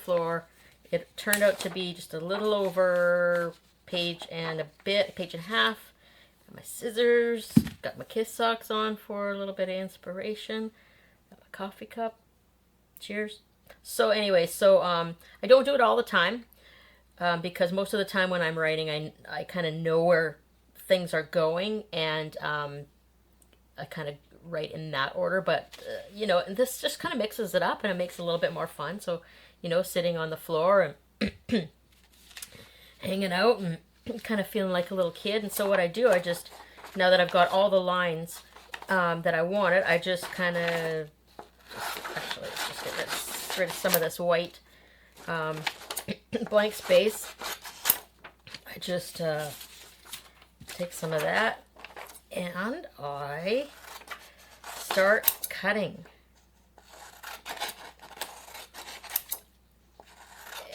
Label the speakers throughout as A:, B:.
A: floor. It turned out to be just a little over page and a bit, page and a half. Got my scissors, got my Kiss socks on for a little bit of inspiration. Got my coffee cup. Cheers. So anyway, I don't do it all the time because most of the time when I'm writing, I kind of know where things are going, and I kind of write in that order. But and this just kind of mixes it up, and it makes it a little bit more fun. So sitting on the floor and hanging out and kind of feeling like a little kid. And so what I do, now that I've got all the lines that I wanted, I just kind of, actually, let's just get rid of some of this white blank space. I just take some of that and I start cutting.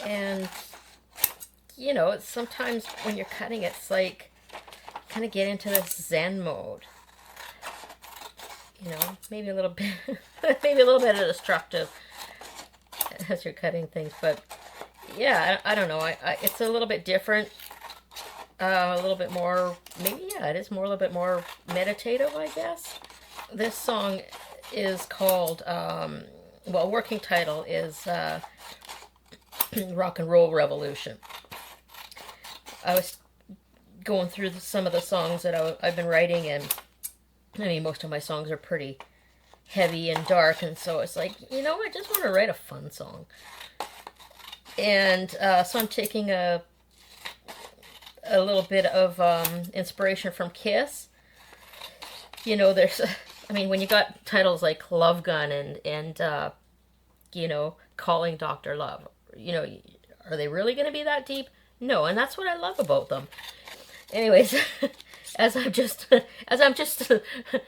A: And sometimes when you're cutting, it's like kind of get into this Zen mode. Maybe a little bit, maybe a little bit destructive as you're cutting things, but yeah, I don't know. It's a little bit different, a little bit more. Maybe it is more a little bit more meditative, I guess. This song is called, working title is Rock and Roll Revolution. I was going through some of the songs that I've been writing, and I mean, most of my songs are pretty heavy and dark, and so it's like, I just want to write a fun song. And so I'm taking a little bit of inspiration from Kiss. There's, when you got titles like Love Gun and Calling Dr. Love, are they really going to be that deep? No, and that's what I love about them. Anyways, as I'm just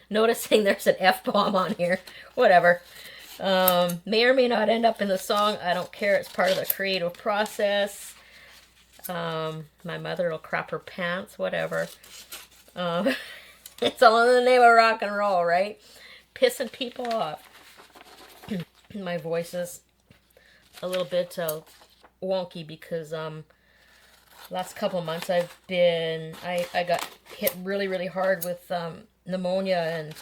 A: noticing there's an F-bomb on here. Whatever. May or may not end up in the song. I don't care. It's part of the creative process. My mother will crap her pants. Whatever. It's all in the name of rock and roll, right? Pissing people off. My voice is a little bit wonky because last couple months I got hit really, really hard with pneumonia, and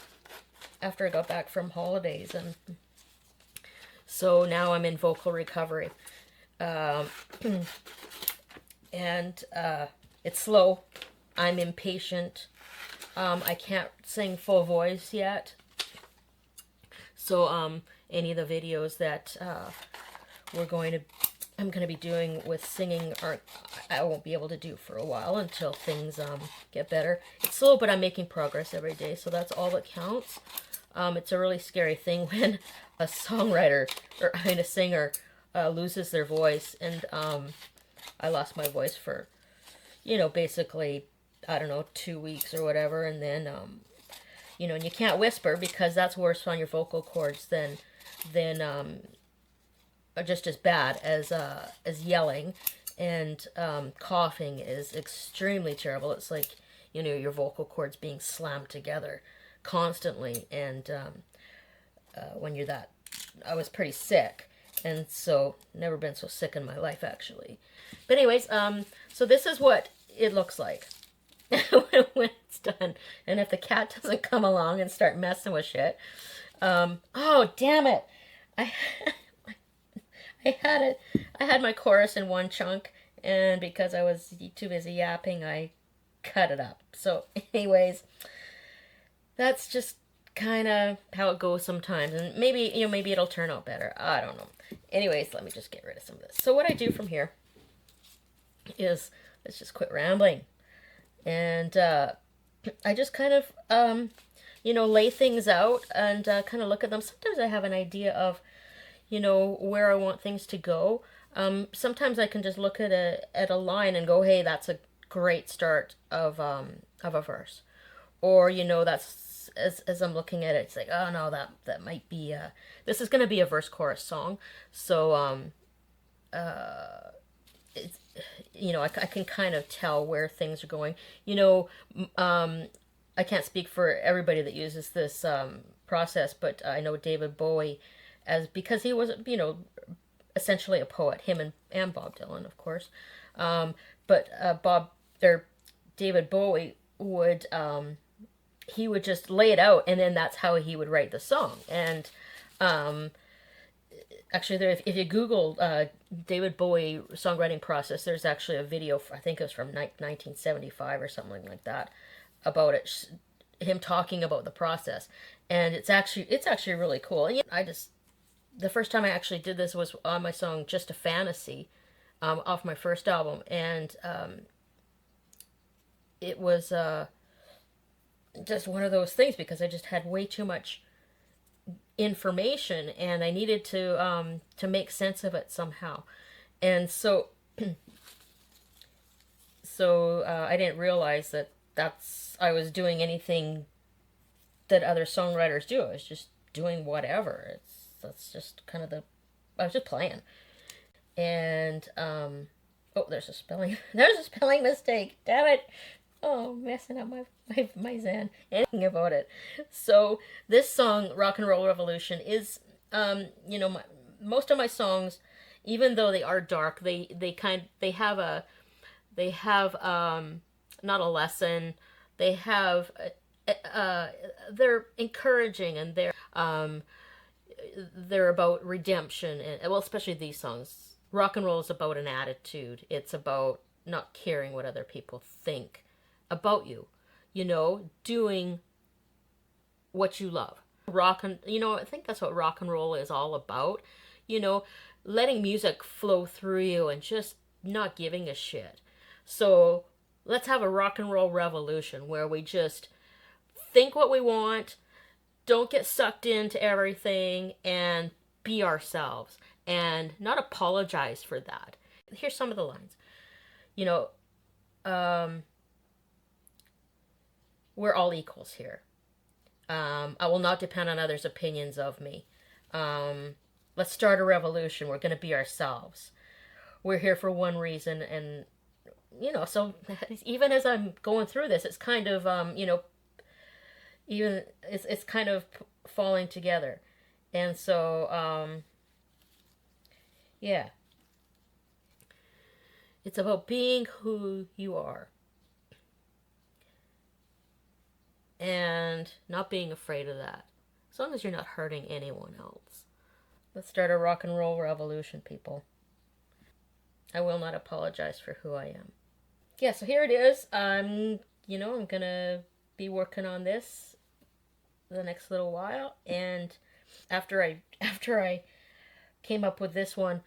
A: after I got back from holidays, and so now I'm in vocal recovery. And it's slow. I'm impatient. I can't sing full voice yet. So any of the videos that I'm going to be doing with singing I won't be able to do for a while until things get better. It's slow, but I'm making progress every day, so that's all that counts. It's a really scary thing when a songwriter, or a singer, loses their voice, and I lost my voice for, basically, I don't know, 2 weeks or whatever, and then, and you can't whisper because that's worse on your vocal cords than just as bad as yelling, and coughing is extremely terrible. It's like, your vocal cords being slammed together constantly, and when you're that, I was pretty sick, and so never been so sick in my life, actually. But anyways, so this is what it looks like when it's done, and if the cat doesn't come along and start messing with shit, oh damn it, I had my chorus in one chunk, and because I was too busy yapping, I cut it up. So anyways, that's just kind of how it goes sometimes, and maybe it'll turn out better. I don't know. Anyways, let me just get rid of some of this. So what I do from here is, let's just quit rambling, and I just kind of lay things out and kind of look at them. Sometimes I have an idea of where I want things to go. Sometimes I can just look at a line and go, hey, that's a great start of a verse. Or, that's, as I'm looking at it, it's like, oh no, that might be, this is going to be a verse chorus song. So, it's, I can kind of tell where things are going. I can't speak for everybody that uses this process, but I know David Bowie, because he was, essentially a poet, him and Bob Dylan, of course. But Bob or David Bowie would he would just lay it out, and then that's how he would write the song. And actually, if you Google David Bowie songwriting process, there's actually a video. I think it was from 1975 or something like that, about it, him talking about the process, and it's actually really cool. And the first time I actually did this was on my song "Just a Fantasy," off my first album, and it was just one of those things because I just had way too much information and I needed to make sense of it somehow, and so I didn't realize that I was doing anything that other songwriters do. I was just doing whatever. That's just kind of I was just playing. And oh, there's a spelling mistake. Damn it. Oh, messing up my Zen. Anything about it. So this song, Rock and Roll Revolution, is most of my songs, even though they are dark, they have not a lesson. They have they're encouraging, and they're about redemption, and well, especially these songs. Rock and roll is about an attitude. It's about not caring what other people think about you. Doing what you love. I think that's what rock and roll is all about. Letting music flow through you and just not giving a shit. So let's have a rock and roll revolution where we just think what we want, don't get sucked into everything, and be ourselves and not apologize for that. Here's some of the lines. We're all equals here. I will not depend on others' opinions of me. Let's start a revolution. We're going to be ourselves. We're here for one reason, and so even as I'm going through this, it's kind of even it's kind of falling together, and so yeah, it's about being who you are and not being afraid of that, as long as you're not hurting anyone else. Let's start a rock and roll revolution, people. I will not apologize for who I am. Yeah, so here it is. I'm gonna be working on this the next little while, and after I came up with this one,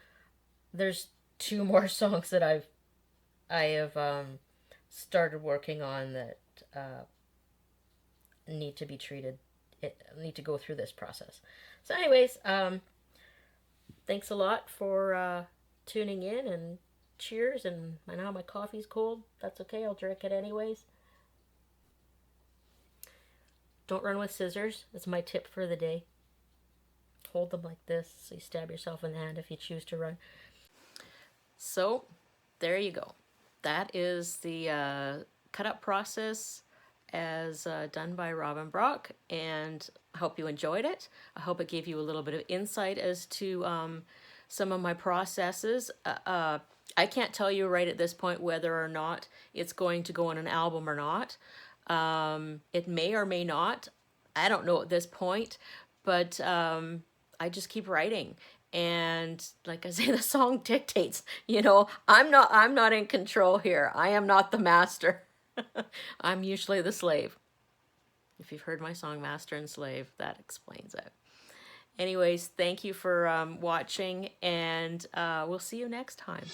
A: there's 2 more songs that I have started working on that need to be treated. Need to go through this process. So, anyways, thanks a lot for tuning in, and cheers. And now my coffee's cold. That's okay. I'll drink it anyways. Don't run with scissors. That's my tip for the day. Hold them like this so you stab yourself in the hand if you choose to run. So, there you go. That is the cut-up process as done by Robin Brock, and I hope you enjoyed it. I hope it gave you a little bit of insight as to some of my processes. I can't tell you right at this point whether or not it's going to go on an album or not. It may or may not. I don't know at this point, but I just keep writing. And like I say, the song dictates. I'm not in control here. I am not the master. I'm usually the slave. If you've heard my song Master and Slave, that explains it. Anyways, thank you for watching, and we'll see you next time.